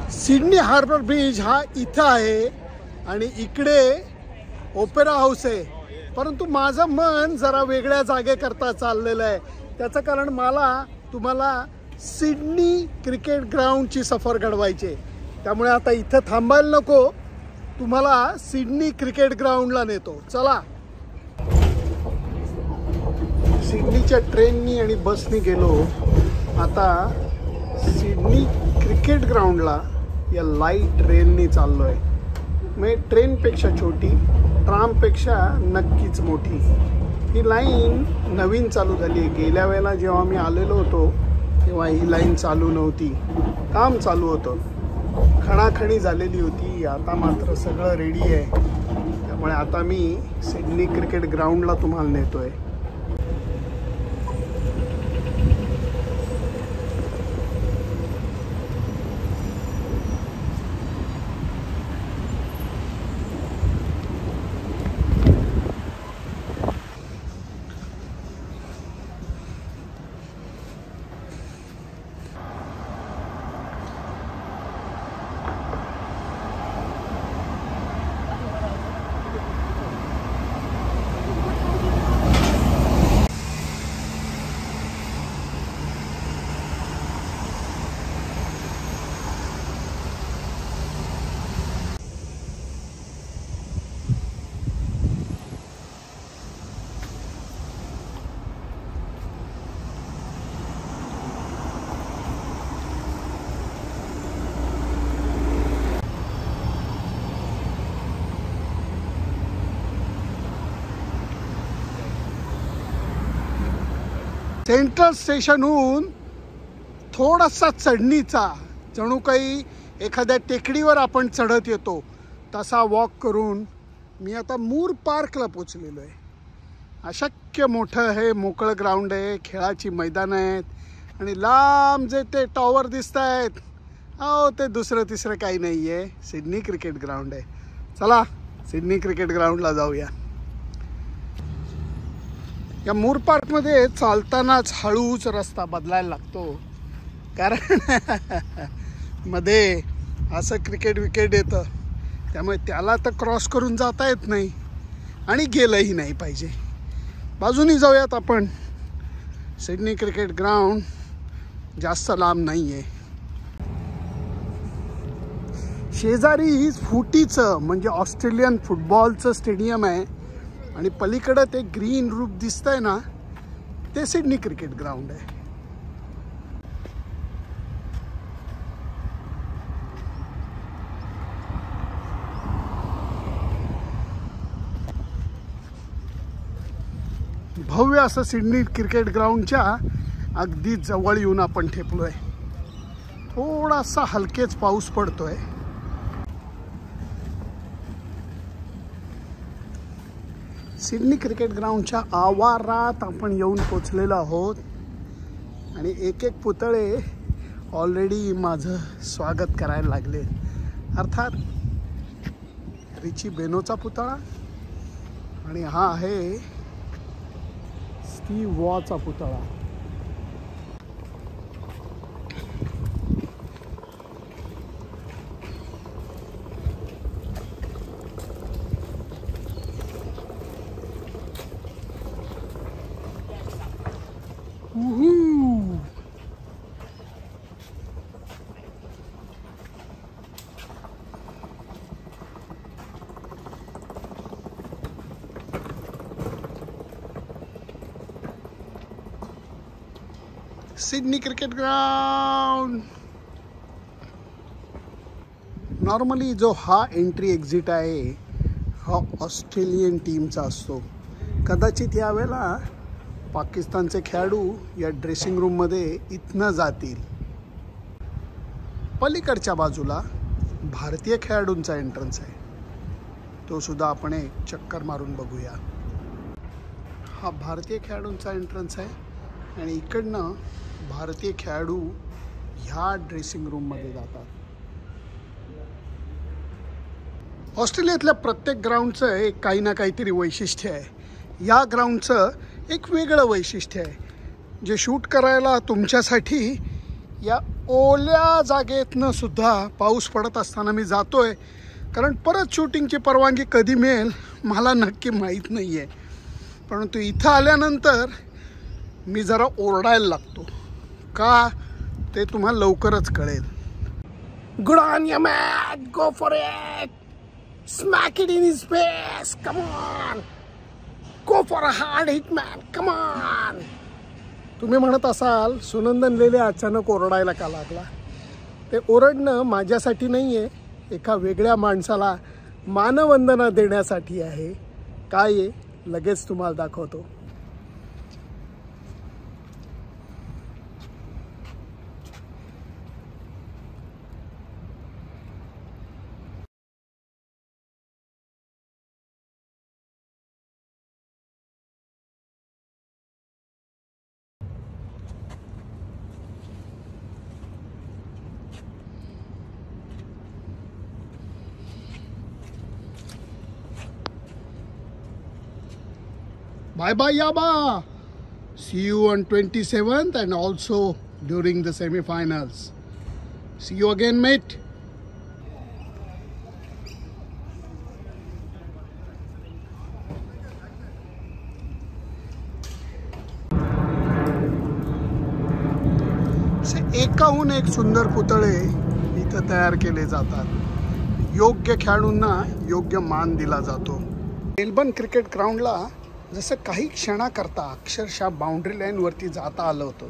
Sydney harbour bridge हा इथं आहे आणि इकडे ओपेरा हाऊस आहे, परंतु माझं मन जरा वेगळ्या जागेकरता चाललेलं आहे। त्याचं कारण मला तुम्हाला सिडनी क्रिकेट ग्राउंडची सफर घडवायची, त्यामुळे आता इथं थांबायला नको, तुम्हाला सिडनी क्रिकेट ग्राउंडला नेतो। चला, सिडनीच्या ट्रेननी आणि बसनी गेलो, आता सिडनी क्रिकेट ग्राउंडला या लाईट ट्रेननी चाललोय। म्हणजे ट्रेनपेक्षा छोटी, ट्रामपेक्षा नक्कीच मोठी। ही लाईन नवीन चालू झाली आहे। गेल्या वेळेला जेव्हा मी आलेलो होतो तेव्हा ही लाईन चालू नव्हती, काम चालू होतं, खणाखणी झालेली होती। आता मात्र सगळं रेडी आहे, त्यामुळे आता मी सिडनी क्रिकेट ग्राउंडला तुम्हाला नेतोय। सेंट्रल स्टेशनहून थोडासा चढणीचा, जणू काही एखाद्या टेकडीवर आपण चढत येतो तसा वॉक करून मी आता मूर पार्कला पोचलेलो आहे। अशक्य मोठं हे मोकळं ग्राउंड आहे, खेळाची मैदानं आहेत आणि लांब जे ते टॉवर दिसत आहेत, अहो ते दुसरं तिसरं काही नाही आहे, सिडनी क्रिकेट ग्राउंड आहे। चला सिडनी क्रिकेट ग्राउंडला जाऊया। या मूर पार्कमध्ये चालतानाच हळूच रस्ता बदलायला लागतो, कारण मध्ये असं क्रिकेट विकेट येतं, त्यामुळे त्याला तर क्रॉस करून जाता येत नाही आणि गेलंही नाही पाहिजे। बाजूनी जाऊयात आपण। सिडनी क्रिकेट ग्राउंड जास्त लांब नाही आहे, शेजारी फुटीचं म्हणजे ऑस्ट्रेलियन फुटबॉलचं स्टेडियम आहे आणि पलीकडे ते ग्रीन रूफ दिसतंय ना, ते सिडनी क्रिकेट ग्राउंड आहे। भव्य असं सिडनी क्रिकेट ग्राउंडच्या अगदी जवळ येऊन आपण ठेपलोय। थोडासा हलकेच पाऊस पडतोय। सिडनी क्रिकेट ग्राउंडच्या आवारात आपण येऊन पोचलेलो आहोत आणि एक एक पुतळे ऑलरेडी माझं स्वागत करायला लागले। अर्थात रिची बेनोचा पुतळा आणि हा आहे स्टीव वॉचा पुतळा। Sydney cricket ground. नॉर्मली जो हा एंट्री एक्झिट आहे हा ऑस्ट्रेलियन टीमचा असतो। कदाचित यावेळेला पाकिस्तानचे खेळाडू या ड्रेसिंग रूममध्ये इथनं जातील। पलीकडच्या बाजूला भारतीय खेळाडूंचा एंट्रन्स आहे, तो सुद्धा आपण एक चक्कर मारून बघूया। हा भारतीय खेळाडूंचा एंट्रन्स आहे आणि इकडनं भारतीय खेळाडू ह्या ड्रेसिंग रूममध्ये जातात। ऑस्ट्रेलियातल्या प्रत्येक ग्राउंडचं एक काही ना काहीतरी वैशिष्ट्य आहे। या ग्राउंडचं एक वेगळं वैशिष्ट्य आहे जे शूट करायला तुमच्यासाठी या ओल्या जागेतनं सुद्धा पाऊस पडत असताना मी जातोय, कारण परत शूटिंगची परवानगी कधी मिळेल मला नक्की माहीत नाही आहे. परंतु इथं आल्यानंतर मी जरा ओरडायला लागतो का ते तुम्हाला लवकरच कळेल. Good on ya man, go for it, smack it in his face, come on, go for a hard hit man, come on. तुम्ही म्हणत असाल सुनंदन लेले अचानक ओरडायला का लागला. ते ओरडणं माझ्यासाठी नाही आहे, एका वेगळ्या माणसाला मानवंदना देण्यासाठी आहे. काय आहे लगेच तुम्हाला दाखवतो. Bye bye Yaba. See you on 27th and also during the semi-finals. See you again, mate. एकाहून एक सुंदर पुतळे इथं तयार केले जातात. योग्य खेळाडूंना योग्य मान दिला जातो. मेलबर्न क्रिकेट ग्राउंडला जसं काही क्षणाकरता अक्षरशः बाउंड्री लाईनवरती जाता आलं होतं,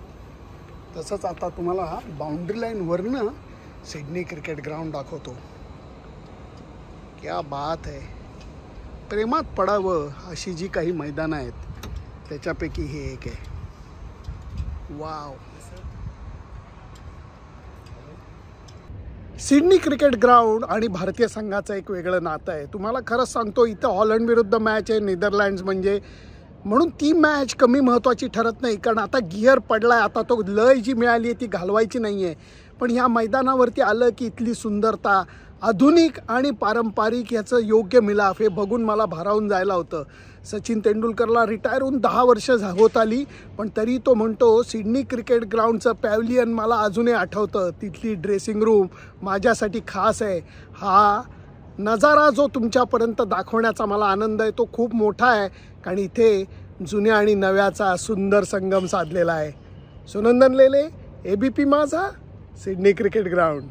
तसंच आता तुम्हाला बाउंड्री लाईनवरनं सिडनी क्रिकेट ग्राउंड दाखवतो. क्या बात आहे. प्रेमात पडावं अशी जी काही मैदानं आहेत त्याच्यापैकी हे एक आहे. वाव. सिडनी क्रिकेट ग्राउंड आणि भारतीय संघाचं एक वेगळं नातं आहे. तुम्हाला खरंच सांगतो, इथं हॉलंड विरुद्ध मॅच आहे, नेदरलँड्स म्हणजे, म्हणून ती मॅच कमी महत्त्वाची ठरत नाही, कारण आता गिअर पडलाय. आता तो लय जी मिळाली आहे ती घालवायची नाही आहे. पण ह्या मैदानावरती आलं की इथली सुंदरता, आधुनिक आणि पारंपरिक याचं योग्य मिलाफ हे बघून मला भारावून जायला होतं. सचिन तेंडुलकरला रिटायर होऊन 10 वर्ष होत आली, पण तरी तो म्हणतो सिडनी क्रिकेट ग्राउंडचं पॅव्हलियन मला अजूनही आठवतं. तिथली ड्रेसिंग रूम माझ्यासाठी खास आहे. हा नजारा जो तुमच्यापर्यंत दाखवण्याचा मला आनंद आहे तो खूप मोठा आहे, कारण इथे जुन्या आणि नव्याचा सुंदर संगम साधलेला आहे. सुनंदन लेले, ABP माझा, सिडनी क्रिकेट ग्राउंड.